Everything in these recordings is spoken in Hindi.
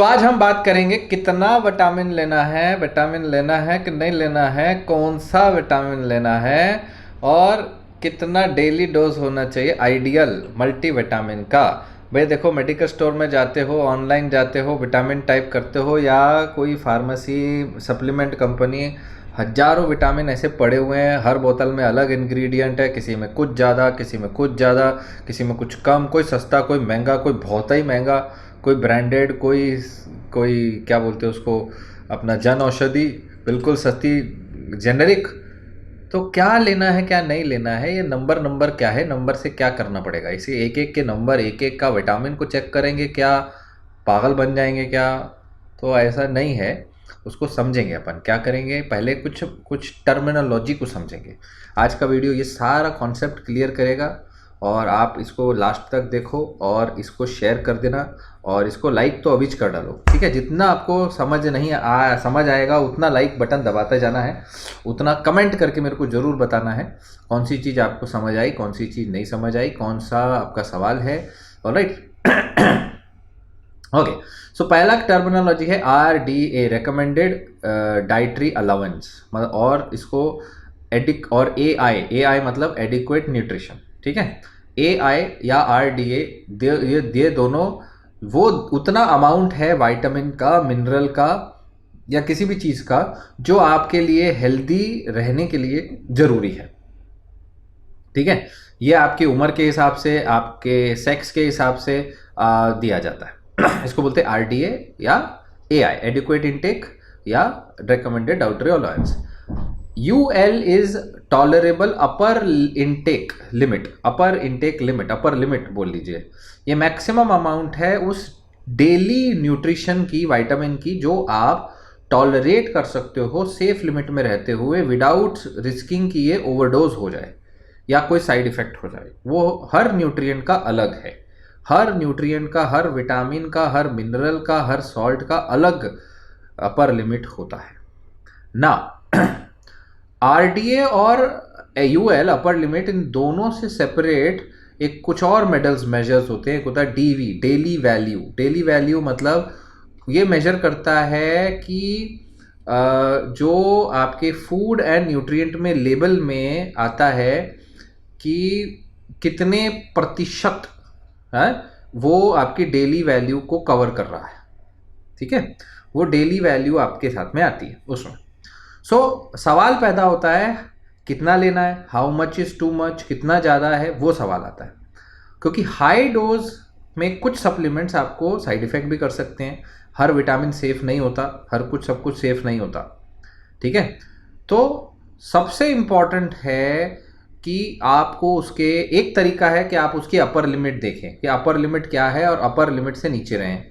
आज हम बात करेंगे कितना विटामिन लेना है कि नहीं लेना है, कौन सा विटामिन लेना है और कितना डेली डोज होना चाहिए आइडियल मल्टीविटामिन का। भाई देखो, मेडिकल स्टोर में जाते हो, ऑनलाइन जाते हो, विटामिन टाइप करते हो या कोई फार्मेसी सप्लीमेंट कंपनी, हजारों विटामिन ऐसे पड़े हुए हैं। हर बोतल में अलग इंग्रेडिएंट है, किसी में कुछ ज़्यादा, किसी में कुछ ज़्यादा, किसी में कुछ कम, कोई सस्ता, कोई महंगा, कोई बहुत ही महंगा, कोई ब्रांडेड, कोई कोई क्या बोलते हैं उसको, अपना जन औषधि, बिल्कुल सस्ती, जेनेरिक। तो क्या लेना है क्या नहीं लेना है, ये नंबर नंबर क्या है, नंबर से क्या करना पड़ेगा, इसे एक एक के नंबर, एक एक का विटामिन को चेक करेंगे क्या, पागल बन जाएंगे क्या? तो ऐसा नहीं है। उसको समझेंगे अपन, क्या करेंगे, पहले कुछ कुछ टर्मिनोलॉजी को समझेंगे। आज का वीडियो ये सारा कॉन्सेप्ट क्लियर करेगा और आप इसको लास्ट तक देखो और इसको शेयर कर देना और इसको लाइक तो अभी कर डालो, ठीक है। जितना आपको समझ आएगा उतना लाइक बटन दबाते जाना है, उतना कमेंट करके मेरे को ज़रूर बताना है कौन सी चीज़ आपको समझ आई, कौन सी चीज़ नहीं समझ आई, कौन सा आपका सवाल है। ऑलराइट। ओके। सो पहला टर्मिनोलॉजी है RDA, रेकमेंडेड डाइटरी अलाउंस, मतलब, और इसको एडिक, और AI मतलब एडिक्वेट न्यूट्रिशन, ठीक है। AI या RDA, ये दोनों वो उतना अमाउंट है विटामिन का, मिनरल का या किसी भी चीज़ का जो आपके लिए हेल्दी रहने के लिए ज़रूरी है, ठीक है। ये आपकी उम्र के हिसाब से, आपके सेक्स के हिसाब से दिया जाता है। इसको बोलते हैं RDA या AI, एडिक्वेट इनटेक या recommended dietary allowance. UL is tolerable upper limit बोल लीजिए। ये मैक्सिमम अमाउंट है उस डेली न्यूट्रिशन की, विटामिन की, जो आप टॉलरेट कर सकते हो सेफ लिमिट में रहते हुए, विदाउट रिस्किंग कि ये ओवरडोज हो जाए या कोई साइड इफेक्ट हो जाए। वो हर न्यूट्रिएंट का अलग है, हर न्यूट्रिएंट का, हर विटामिन का, हर मिनरल का, हर सॉल्ट का अलग अपर लिमिट होता है ना। RDA और UL अपर लिमिट, इन दोनों से सेपरेट एक कुछ और मेजर्स होते हैं। एक होता है DV, डेली वैल्यू मतलब ये मेजर करता है कि जो आपके फूड एंड न्यूट्रिएंट में लेबल में आता है कि कितने प्रतिशत है वो आपकी डेली वैल्यू को कवर कर रहा है, ठीक है। वो डेली वैल्यू आपके साथ में आती है उसमें। सवाल पैदा होता है कितना लेना है, how much is too much, कितना ज़्यादा है, वो सवाल आता है। क्योंकि हाई डोज में कुछ सप्लीमेंट्स आपको साइड इफेक्ट भी कर सकते हैं। हर विटामिन सेफ नहीं होता, हर कुछ सब कुछ सेफ नहीं होता, ठीक है। तो सबसे इम्पॉर्टेंट है कि आपको उसके, एक तरीका है कि आप उसकी अपर लिमिट देखें कि अपर लिमिट क्या है और अपर लिमिट से नीचे रहें,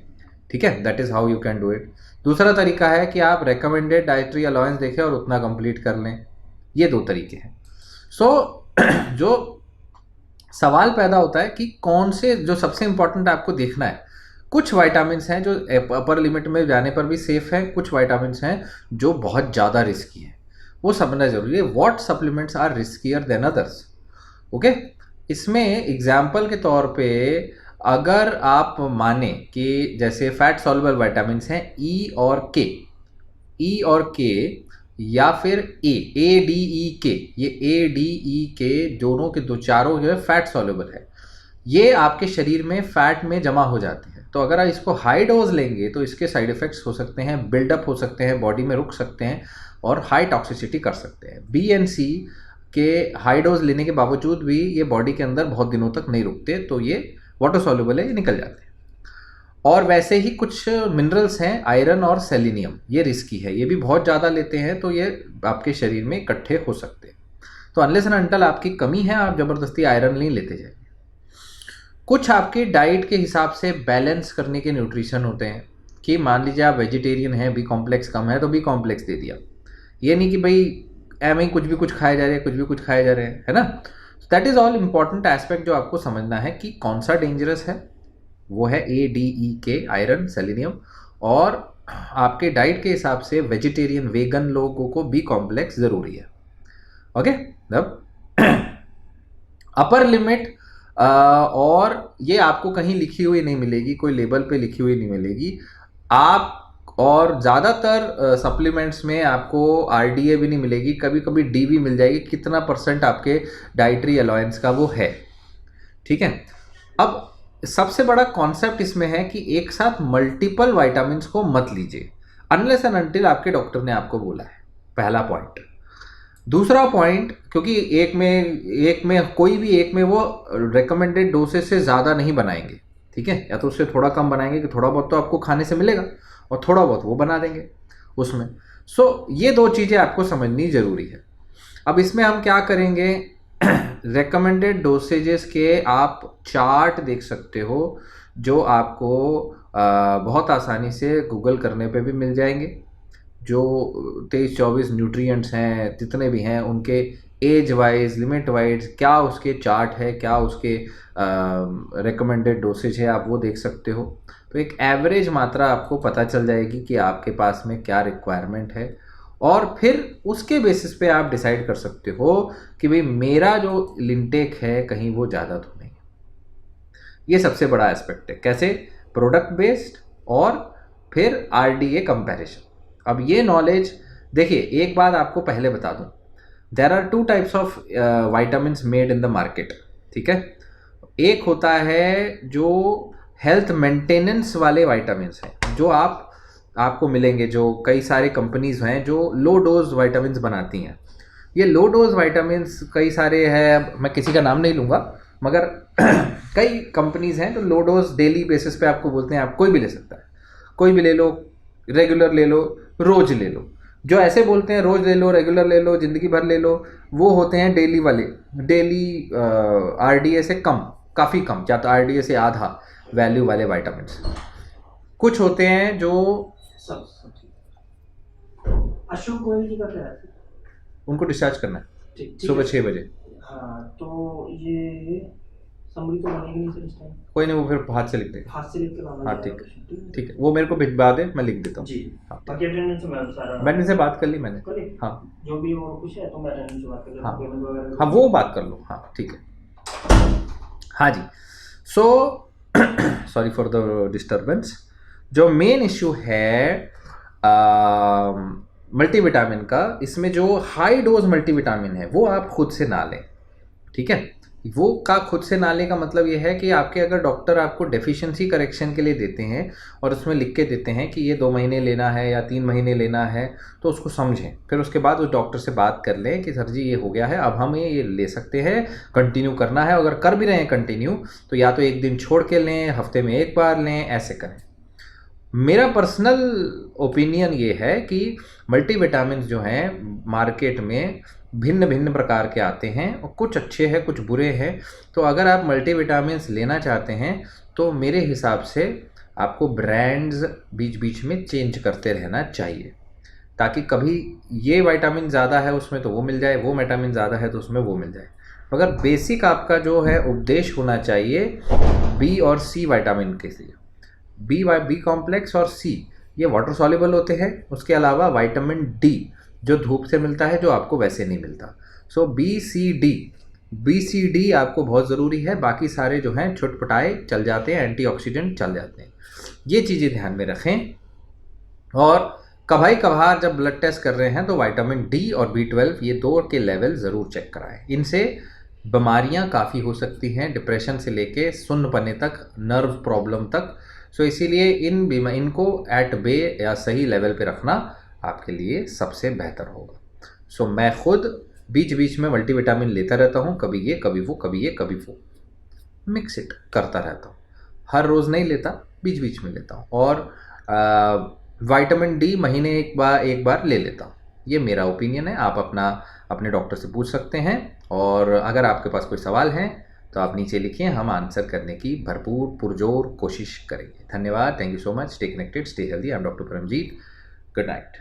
ठीक है। That is how you can do it. दूसरा तरीका है कि आप रेकमेंडेड डाइटरी अलाउंस देखें और उतना कंप्लीट कर लें। ये दो तरीके हैं। जो सवाल पैदा होता है कि कौन से, जो सबसे इंपॉर्टेंट आपको देखना है, कुछ वाइटामिन्स हैं जो अपर लिमिट में जाने पर भी सेफ हैं, कुछ वाइटामिन्स हैं जो बहुत ज़्यादा रिस्की हैं, वो समझना जरूरी है। What supplements are riskier than others, okay. इसमें एग्जाम्पल के तौर पे अगर आप माने कि जैसे फैट सॉल्युबल वाइटामिन्स हैं E और K, या फिर ADEK, ये ADEK दोनों के दो चारों जो है फैट सॉल्युबल है, ये आपके शरीर में फैट में जमा हो जाते हैं। तो अगर आप इसको हाई डोज लेंगे तो इसके साइड इफेक्ट्स हो सकते हैं, बिल्डअप हो सकते हैं, बॉडी में रुक सकते हैं और हाई टॉक्सिसिटी कर सकते हैं। B and C के हाई डोज लेने के बावजूद भी ये बॉडी के अंदर बहुत दिनों तक नहीं रुकते, तो ये वाटर सॉल्युबल है, ये निकल जाते हैं। और वैसे ही कुछ मिनरल्स हैं, आयरन और सेलेनियम, ये रिस्की है, ये भी बहुत ज़्यादा लेते हैं तो ये आपके शरीर में इकट्ठे हो सकते हैं। तो अनलेस एंड अनटिल आपकी कमी है, आप ज़बरदस्ती आयरन नहीं लेते जाइए। कुछ आपकी डाइट के हिसाब से बैलेंस करने के न्यूट्रिशन होते हैं कि मान लीजिए आप वेजिटेरियन हैं, बी कॉम्प्लेक्स कम है तो बी कॉम्प्लेक्स दे दिया। ये नहीं कि भाई एम ही कुछ भी कुछ खाए जा रहे हैं, कुछ भी कुछ खाए जा रहे हैं, है ना। That is all important aspect जो आपको समझना है कि कौन सा डेंजरस है, वो है ADEK, आयरन, सेलेनियम। और आपके डाइट के हिसाब से वेजिटेरियन, वेगन लोगों को बी कॉम्प्लेक्स ज़रूरी है, ओके। अब अपर लिमिट, और ये आपको कहीं लिखी हुई नहीं मिलेगी, कोई लेबल पे लिखी हुई नहीं मिलेगी। आप और ज़्यादातर सप्लीमेंट्स में आपको आरडीए भी नहीं मिलेगी, कभी कभी डी भी मिल जाएगी, कितना परसेंट आपके डाइटरी अलाउंस का वो है। ठीक है। अब सबसे बड़ा कॉन्सेप्ट इसमें है कि एक साथ मल्टीपल वाइटामिन्स को मत लीजिए अनलेस एंड अनटिल आपके डॉक्टर ने आपको बोला है, पहला पॉइंट। दूसरा पॉइंट, क्योंकि एक में कोई भी एक में वो रिकमेंडेड डोसेज से ज़्यादा नहीं बनाएंगे, ठीक है, या तो उससे थोड़ा कम बनाएंगे कि थोड़ा बहुत तो आपको खाने से मिलेगा और थोड़ा बहुत वो बना देंगे उसमें। सो ये दो चीज़ें आपको समझनी ज़रूरी है। अब इसमें हम क्या करेंगे, रेकमेंडेड डोसेजेस के आप चार्ट देख सकते हो जो आपको बहुत आसानी से गूगल करने पे भी मिल जाएंगे। जो 23-24 न्यूट्रिएंट्स हैं जितने भी हैं उनके एज वाइज लिमिट वाइज क्या उसके चार्ट है, क्या उसके रेकमेंडेड डोसेज है, आप वो देख सकते हो। तो एक एवरेज मात्रा आपको पता चल जाएगी कि आपके पास में क्या रिक्वायरमेंट है, और फिर उसके बेसिस पे आप डिसाइड कर सकते हो कि भाई मेरा जो इंटेक है कहीं वो ज़्यादा तो नहीं है। ये सबसे बड़ा एस्पेक्ट है, कैसे, प्रोडक्ट बेस्ड और फिर आरडीए कंपैरिजन। अब ये नॉलेज देखिए, एक बात आपको पहले बता दूं, there are 2 types of vitamins made in the market, ठीक है। एक होता है जो हेल्थ मेंटेनेंस वाले वाइटामिन्स हैं जो आपको मिलेंगे, जो कई सारे कंपनीज हैं जो लो डोज वाइटामिन्स बनाती हैं। ये लो डोज वाइटामिन्स कई सारे हैं, मैं किसी का नाम नहीं लूँगा, मगर कई कंपनीज हैं जो लो डोज डेली बेसिस पे आपको बोलते हैं आप कोई भी ले सकता है, कोई भी ले लो, रेगुलर ले लो, रोज ले लो। जो ऐसे बोलते हैं रोज ले लो, रेगुलर ले लो, ज़िंदगी भर ले लो, वो होते हैं डेली वाले, डेली आरडीए से कम, काफ़ी कम, या तो आरडीए से आधा वैल्यू वाले वाइटामिन्स। कुछ होते हैं जो सब अशोक गोयल जी का क्या है? उनको डिस्चार्ज करना है ठीक सुबह 6 बजे। हाँ, तो ये समरी तो बनेगी नहीं सर इस टाइम? कोई नहीं, वो फिर हाथ से लिख देगा। हाथ से लिख के लाना हाँ पड़ेगा। ठीक है, वो मेरे को भिजवा दे, मैं लिख देता हूँ। जी। हाँ, बाकी अटेंडेंस में सारा मैंने से बात कर ली मैंने। कर ली? हाँ जो भी वो कुछ है तो मैं अटेंडेंस से बात कर लेता हाँ हूँ, पेमेंट वगैरह हाँ, वो बात कर लो। हाँ ठीक है। हाँ जी। So sorry for the disturbance. जो मेन इश्यू है मल्टीविटामिन का, इसमें जो हाई डोज मल्टीविटामिन है वो आप खुद से ना लें, ठीक है। वो का खुद से ना लें का मतलब ये है कि आपके अगर डॉक्टर आपको डेफिशिएंसी करेक्शन के लिए देते हैं और उसमें लिख के देते हैं कि ये 2 महीने लेना है या 3 महीने लेना है, तो उसको समझें, फिर उसके बाद उस डॉक्टर से बात कर लें कि सर जी ये हो गया है, अब हम ये ले सकते हैं, कंटिन्यू करना है। अगर कर भी रहे हैं कंटिन्यू तो या तो एक दिन छोड़ के लें, हफ्ते में एक बार लें, ऐसे करें। मेरा पर्सनल ओपिनियन ये है कि मल्टीविटामिन जो हैं मार्केट में भिन्न भिन्न प्रकार के आते हैं और कुछ अच्छे हैं कुछ बुरे हैं। तो अगर आप मल्टीविटामिन्स लेना चाहते हैं तो मेरे हिसाब से आपको ब्रांड्स बीच बीच में चेंज करते रहना चाहिए, ताकि कभी ये विटामिन ज़्यादा है उसमें तो वो मिल जाए, वो विटामिन ज़्यादा है तो उसमें वो मिल जाए। मगर बेसिक आपका जो है उपदेश होना चाहिए बी और सी विटामिन के लिए। बी कॉम्प्लेक्स और सी ये वाटर सॉल्युबल होते हैं, उसके अलावा विटामिन डी जो धूप से मिलता है, जो आपको वैसे नहीं मिलता। सो बी सी डी आपको बहुत ज़रूरी है, बाकी सारे जो हैं छुटपुटाए चल जाते हैं, एंटीऑक्सीडेंट चल जाते हैं। ये चीज़ें ध्यान में रखें। और कभाई कभार जब ब्लड टेस्ट कर रहे हैं तो विटामिन डी और B12 ये 2 के लेवल ज़रूर चेक कराएं। इनसे बीमारियां काफ़ी हो सकती हैं, डिप्रेशन से लेके सुन्नपने तक, नर्व प्रॉब्लम तक। सो इसीलिए इनको एट बे या सही लेवल पे रखना आपके लिए सबसे बेहतर होगा। सो मैं खुद बीच बीच में मल्टीविटामिन लेता रहता हूँ, कभी ये कभी वो, कभी ये कभी वो, मिक्स इट करता रहता हूँ। हर रोज़ नहीं लेता, बीच बीच में लेता हूँ। और विटामिन डी महीने एक बार ले लेता हूँ। ये मेरा ओपिनियन है, आप अपने डॉक्टर से पूछ सकते हैं। और अगर आपके पास कोई सवाल हैं तो आप नीचे लिखिए, हम आंसर करने की भरपूर पुरजोर कोशिश करेंगे। धन्यवाद, thank you so much, stay connected, stay healthy. I am doctor Paramjit, good night.